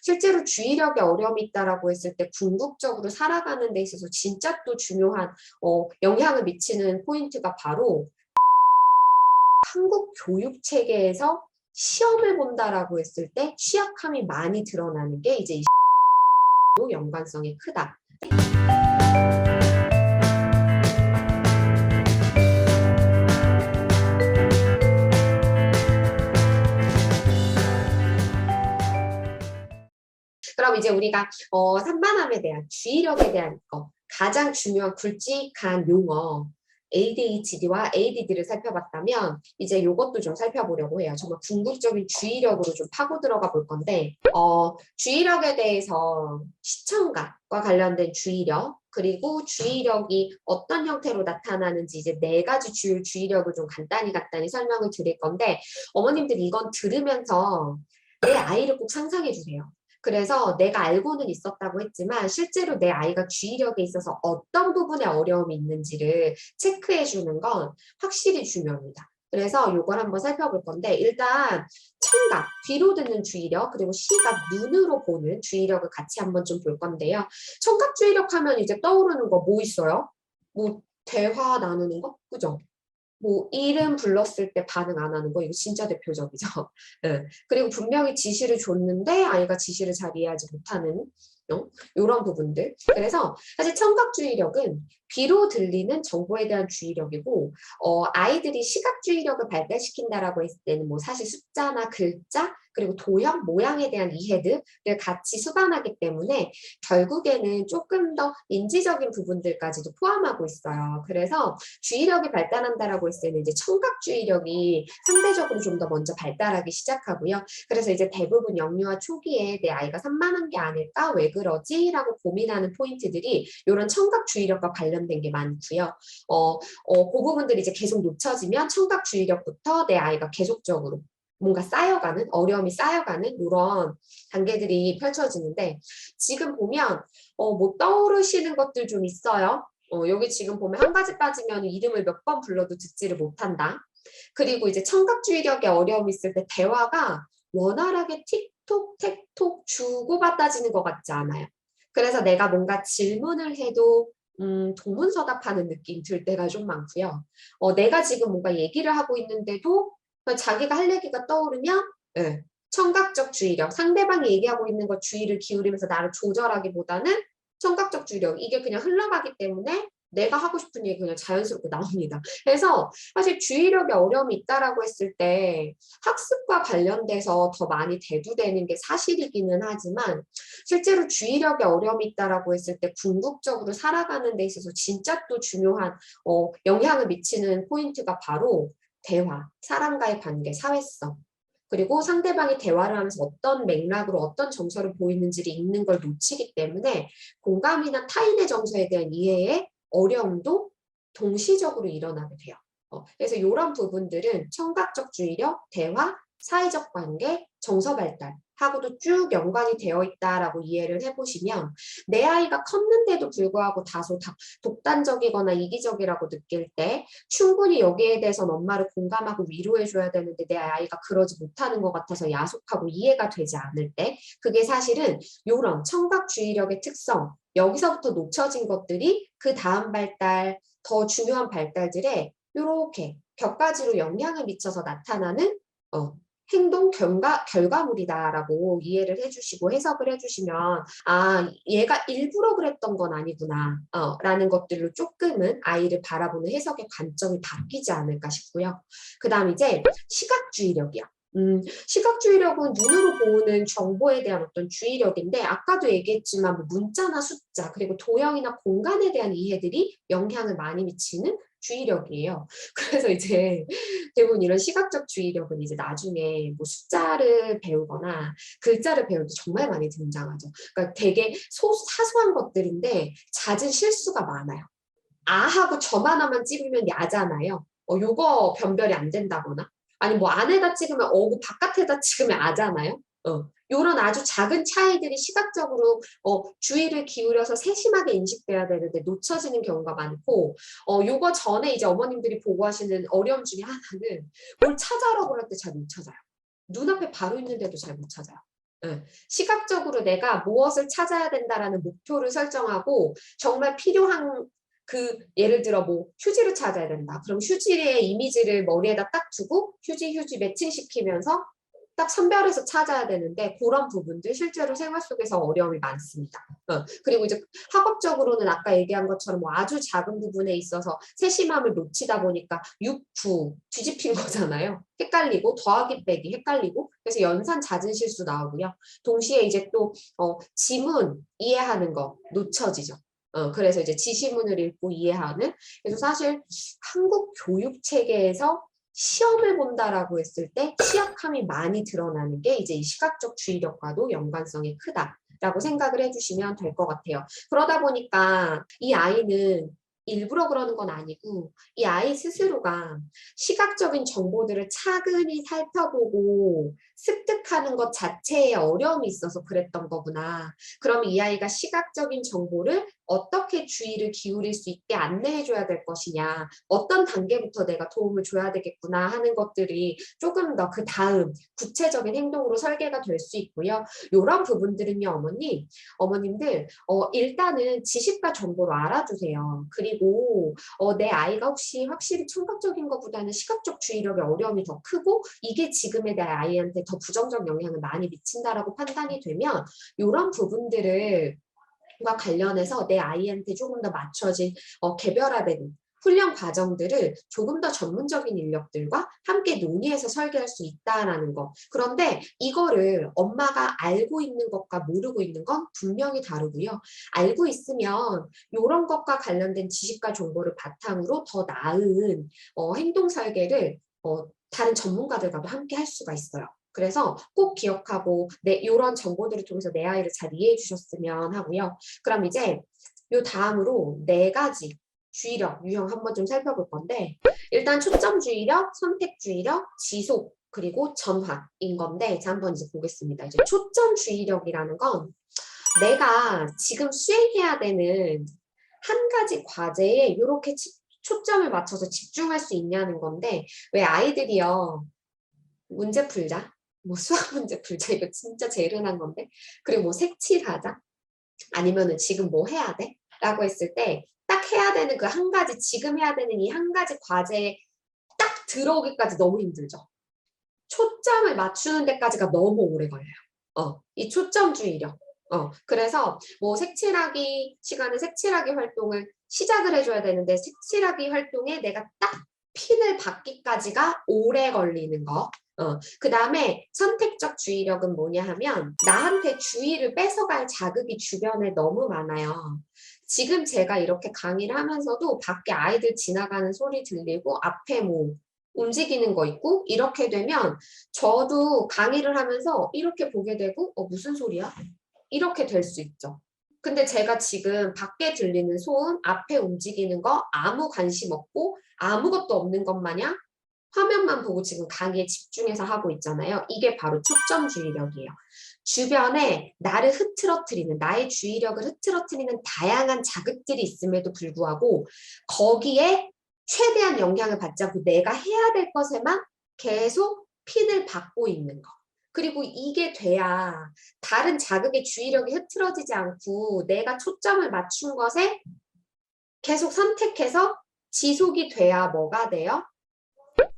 실제로 주의력에 어려움이 있다라고 했을 때 궁극적으로 살아가는 데 있어서 진짜 또 중요한 영향을 미치는 포인트가 바로 한국 교육 체계에서 시험을 본다라고 했을 때 취약함이 많이 드러나는 게 이제 이 연관성이 크다. 그럼 이제 우리가 산만함에 대한 주의력에 대한 가장 중요한 굵직한 용어 ADHD와 ADD를 살펴봤다면 이제 이것도 좀 살펴보려고 해요. 정말 궁극적인 주의력으로 좀 파고 들어가 볼 건데 주의력에 대해서 시청각과 관련된 주의력 그리고 주의력이 어떤 형태로 나타나는지 이제 4가지 주요 주의력을 좀 간단히 설명을 드릴 건데 어머님들이 이건 들으면서 내 아이를 꼭 상상해 주세요. 그래서 내가 알고는 있었다고 했지만 실제로 내 아이가 주의력에 있어서 어떤 부분에 어려움이 있는지를 체크해 주는 건 확실히 중요합니다. 그래서 이걸 한번 살펴볼 건데 일단 청각, 귀로 듣는 주의력 그리고 시각, 눈으로 보는 주의력을 같이 한번 좀 볼 건데요. 청각 주의력 하면 이제 떠오르는 거 뭐 있어요? 뭐 대화 나누는 거? 그죠? 뭐 이름 불렀을 때 반응 안 하는 거 이거 진짜 대표적이죠. 네. 그리고 분명히 지시를 줬는데 아이가 지시를 잘 이해하지 못하는 이런 부분들. 그래서 사실 청각주의력은 귀로 들리는 정보에 대한 주의력이고 아이들이 시각주의력을 발달시킨다라고 했을 때는 뭐 사실 숫자나 글자 그리고 도형, 모양에 대한 이해들을 같이 수반하기 때문에 결국에는 조금 더 인지적인 부분들까지도 포함하고 있어요. 그래서 주의력이 발달한다라고 했을 때는 이제 청각주의력이 상대적으로 좀 더 먼저 발달하기 시작하고요. 그래서 이제 대부분 영유아 초기에 내 아이가 산만한 게 아닐까? 왜 그러지? 라고 고민하는 포인트들이 이런 청각주의력과 관련된 게 많고요. 그 부분들이 이제 계속 놓쳐지면 청각주의력부터 내 아이가 계속적으로 뭔가 쌓여가는, 어려움이 쌓여가는 이런 단계들이 펼쳐지는데 지금 보면 뭐 떠오르시는 것들 좀 있어요. 여기 지금 보면 한 가지 빠지면 이름을 몇 번 불러도 듣지를 못한다. 그리고 이제 청각주의력에 어려움이 있을 때 대화가 원활하게 틱톡, 택톡 주고받아지는 것 같지 않아요. 그래서 내가 뭔가 질문을 해도 동문서답하는 느낌 들 때가 좀 많고요. 내가 지금 뭔가 얘기를 하고 있는데도 자기가 할 얘기가 떠오르면 네, 청각적 주의력, 상대방이 얘기하고 있는 것 주의를 기울이면서 나를 조절하기보다는 청각적 주의력, 이게 그냥 흘러가기 때문에 내가 하고 싶은 얘기 그냥 자연스럽게 나옵니다. 그래서 사실 주의력에 어려움이 있다라고 했을 때 학습과 관련돼서 더 많이 대두되는 게 사실이기는 하지만 실제로 주의력에 어려움이 있다라고 했을 때 궁극적으로 살아가는 데 있어서 진짜 또 중요한 영향을 미치는 포인트가 바로 대화, 사람과의 관계, 사회성 그리고 상대방이 대화를 하면서 어떤 맥락으로 어떤 정서를 보이는지를 읽는 걸 놓치기 때문에 공감이나 타인의 정서에 대한 이해에 어려움도 동시적으로 일어나게 돼요. 그래서 이런 부분들은 청각적 주의력, 대화, 사회적 관계, 정서 발달 하고도 쭉 연관이 되어 있다라고 이해를 해보시면 내 아이가 컸는데도 불구하고 다소 독단적이거나 이기적이라고 느낄 때 충분히 여기에 대해서는 엄마를 공감하고 위로해줘야 되는데 내 아이가 그러지 못하는 것 같아서 야속하고 이해가 되지 않을 때 그게 사실은 이런 청각주의력의 특성 여기서부터 놓쳐진 것들이 그 다음 발달, 더 중요한 발달들에 이렇게 격가지로 영향을 미쳐서 나타나는 행동 결과물이다라고 이해를 해주시고 해석을 해주시면 아 얘가 일부러 그랬던 건 아니구나 라는 것들로 조금은 아이를 바라보는 해석의 관점이 바뀌지 않을까 싶고요. 그 다음 이제 시각주의력이요. 시각주의력은 눈으로 보는 정보에 대한 어떤 주의력인데 아까도 얘기했지만 뭐 문자나 숫자 그리고 도형이나 공간에 대한 이해들이 영향을 많이 미치는 주의력이에요. 그래서 이제 대부분 이런 시각적 주의력은 이제 나중에 뭐 숫자를 배우거나 글자를 배울 때 정말 많이 등장하죠. 그러니까 되게 사소한 것들인데 잦은 실수가 많아요. 아 하고 점 하나만 찍으면 야잖아요. 요거 변별이 안 된다거나 아니 뭐 안에다 찍으면 어고 바깥에다 찍으면 아잖아요. 요런 아주 작은 차이들이 시각적으로 주의를 기울여서 세심하게 인식돼야 되는데 놓쳐지는 경우가 많고 요거 전에 이제 어머님들이 보고하시는 어려움 중에 하나는 뭘 찾아라고 할 때 잘 못 찾아요. 눈앞에 바로 있는데도 잘 못 찾아요. 시각적으로 내가 무엇을 찾아야 된다라는 목표를 설정하고 정말 필요한 예를 들어 뭐 휴지를 찾아야 된다. 그럼 휴지의 이미지를 머리에다 딱 두고 휴지 매칭시키면서 딱 선별해서 찾아야 되는데 그런 부분들 실제로 생활 속에서 어려움이 많습니다. 그리고 이제 학업적으로는 아까 얘기한 것처럼 뭐 아주 작은 부분에 있어서 세심함을 놓치다 보니까 6, 9 뒤집힌 거잖아요. 헷갈리고 더하기 빼기 헷갈리고 그래서 연산 잦은 실수 나오고요. 동시에 이제 또 지문 이해하는 거 놓쳐지죠. 그래서 이제 지시문을 읽고 이해하는 그래서 사실 한국 교육 체계에서 시험을 본다라고 했을 때 취약함이 많이 드러나는 게 이제 이 시각적 주의력과도 연관성이 크다라고 생각을 해주시면 될 것 같아요. 그러다 보니까 이 아이는 일부러 그러는 건 아니고 이 아이 스스로가 시각적인 정보들을 차근히 살펴보고 습득하는 것 자체에 어려움이 있어서 그랬던 거구나. 그럼 이 아이가 시각적인 정보를 어떻게 주의를 기울일 수 있게 안내해 줘야 될 것이냐, 어떤 단계부터 내가 도움을 줘야 되겠구나 하는 것들이 조금 더 그 다음 구체적인 행동으로 설계가 될 수 있고요. 이런 부분들은요, 어머님들 일단은 지식과 정보로 알아주세요. 그리고 내 아이가 혹시 확실히 청각적인 것보다는 시각적 주의력의 어려움이 더 크고 이게 지금의 내 아이한테 더 부정적 영향을 많이 미친다라고 판단이 되면 이런 부분들을 과 관련해서 내 아이한테 조금 더 맞춰진 개별화된 훈련 과정들을 조금 더 전문적인 인력들과 함께 논의해서 설계할 수 있다라는 거. 그런데 이거를 엄마가 알고 있는 것과 모르고 있는 건 분명히 다르고요. 알고 있으면 이런 것과 관련된 지식과 정보를 바탕으로 더 나은 행동 설계를 다른 전문가들과도 함께 할 수가 있어요. 그래서 꼭 기억하고 이런 정보들을 통해서 내 아이를 잘 이해해 주셨으면 하고요. 그럼 이제 요 다음으로 4가지 주의력 유형 한번 좀 살펴볼 건데 일단 초점 주의력, 선택 주의력, 지속 그리고 전환인 건데 자 한번 이제 보겠습니다. 이제 초점 주의력이라는 건 내가 지금 수행해야 되는 한 가지 과제에 이렇게 초점을 맞춰서 집중할 수 있냐는 건데 왜 아이들이요 문제 풀자 뭐 수학 문제 풀자 이거 진짜 제일 흔한 건데 그리고 뭐 색칠하자 아니면은 지금 뭐 해야 돼? 라고 했을 때 딱 해야 되는 그 한 가지 지금 해야 되는 이 한 가지 과제에 딱 들어오기까지 너무 힘들죠. 초점을 맞추는 데까지가 너무 오래 걸려요. 이 초점주의력. 그래서 뭐 색칠하기 시간에 색칠하기 활동을 시작을 해줘야 되는데 색칠하기 활동에 내가 딱 핀을 받기까지가 오래 걸리는 거. 그 다음에 선택적 주의력은 뭐냐 하면 나한테 주의를 뺏어갈 자극이 주변에 너무 많아요. 지금 제가 이렇게 강의를 하면서도 밖에 아이들 지나가는 소리 들리고 앞에 뭐 움직이는 거 있고 이렇게 되면 저도 강의를 하면서 이렇게 보게 되고 무슨 소리야? 이렇게 될 수 있죠. 근데 제가 지금 밖에 들리는 소음, 앞에 움직이는 거 아무 관심 없고 아무것도 없는 것 마냥 화면만 보고 지금 강의에 집중해서 하고 있잖아요. 이게 바로 초점주의력이에요. 주변에 나를 흐트러뜨리는, 나의 주의력을 흐트러뜨리는 다양한 자극들이 있음에도 불구하고 거기에 최대한 영향을 받지 않고 내가 해야 될 것에만 계속 핀을 받고 있는 거. 그리고 이게 돼야 다른 자극의 주의력이 흐트러지지 않고 내가 초점을 맞춘 것에 계속 선택해서 지속이 돼야 뭐가 돼요?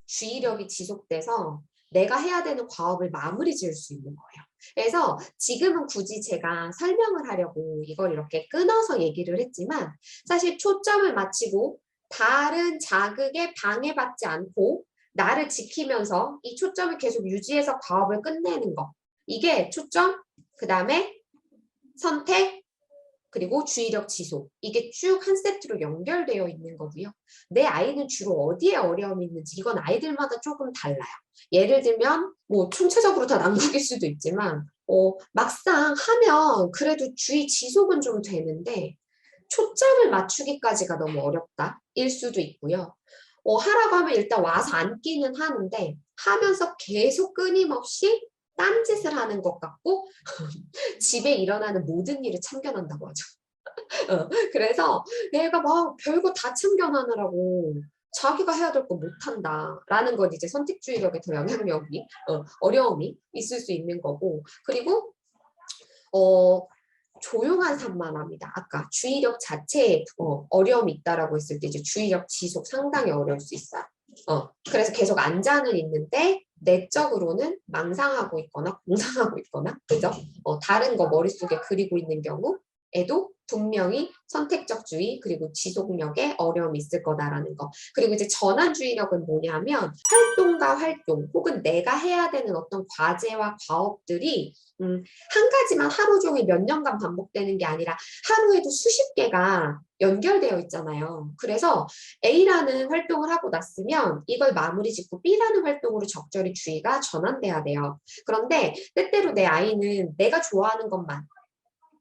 주의력이 지속돼서 내가 해야 되는 과업을 마무리 지을 수 있는 거예요. 그래서 지금은 굳이 제가 설명을 하려고 이걸 이렇게 끊어서 얘기를 했지만 사실 초점을 맞추고 다른 자극에 방해받지 않고 나를 지키면서 이 초점을 계속 유지해서 과업을 끝내는 거. 이게 초점, 그 다음에 선택, 그리고 주의력 지속. 이게 쭉 한 세트로 연결되어 있는 거고요. 내 아이는 주로 어디에 어려움이 있는지 이건 아이들마다 조금 달라요. 예를 들면 뭐 총체적으로 다 난국일 수도 있지만 막상 하면 그래도 주의 지속은 좀 되는데 초점을 맞추기까지가 너무 어렵다 일 수도 있고요. 하라고 하면 일단 와서 앉기는 하는데 하면서 계속 끊임없이 딴짓을 하는 것 같고 집에 일어나는 모든 일을 참견한다고 하죠. 그래서 내가 막 별거 다 참견하느라고 자기가 해야 될 거 못한다라는 건 이제 선택주의력에 더 영향력이 어려움이 있을 수 있는 거고 그리고 조용한 산만합니다. 아까 주의력 자체에 어려움이 있다라고 했을 때 이제 주의력 지속 상당히 어려울 수 있어요. 그래서 계속 앉아는 있는데 내적으로는 망상하고 있거나 공상하고 있거나 그죠? 다른 거 머릿속에 그리고 있는 경우에도 분명히 선택적주의 그리고 지속력에 어려움이 있을 거다라는 거. 그리고 이제 전환주의력은 뭐냐면 활동과 활동 혹은 내가 해야 되는 어떤 과제와 과업들이 한 가지만 하루 종일 몇 년간 반복되는 게 아니라 하루에도 수십 개가 연결되어 있잖아요. 그래서 A라는 활동을 하고 났으면 이걸 마무리 짓고 B라는 활동으로 적절히 주의가 전환돼야 돼요. 그런데 때때로 내 아이는 내가 좋아하는 것만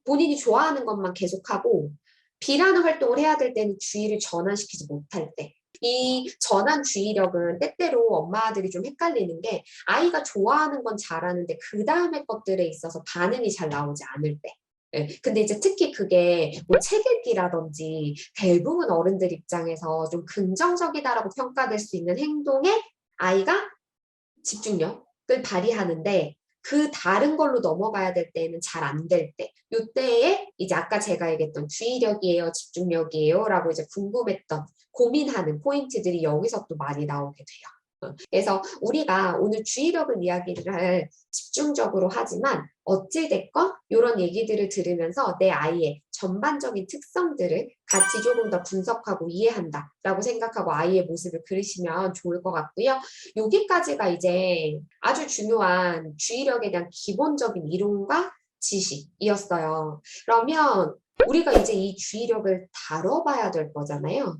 본인이 좋아하는 것만 계속하고 B라는 활동을 해야 될 때는 주의를 전환시키지 못할 때 이 전환 주의력은 때때로 엄마들이 좀 헷갈리는 게 아이가 좋아하는 건 잘하는데 그 다음의 것들에 있어서 반응이 잘 나오지 않을 때 네, 근데 이제 특히 그게 뭐 책 읽기라든지 대부분 어른들 입장에서 좀 긍정적이다라고 평가될 수 있는 행동에 아이가 집중력을 발휘하는데 그 다른 걸로 넘어가야 될 때는 잘 안 될 때, 요때에 이제 아까 제가 얘기했던 주의력이에요, 집중력이에요 라고 이제 궁금했던 고민하는 포인트들이 여기서 또 많이 나오게 돼요. 그래서 우리가 오늘 주의력을 이야기를 집중적으로 하지만 어찌됐건 이런 얘기들을 들으면서 내 아이의 전반적인 특성들을 같이 조금 더 분석하고 이해한다 라고 생각하고 아이의 모습을 그리시면 좋을 것 같고요. 여기까지가 이제 아주 중요한 주의력에 대한 기본적인 이론과 지식이었어요. 그러면 우리가 이제 이 주의력을 다뤄봐야 될 거잖아요.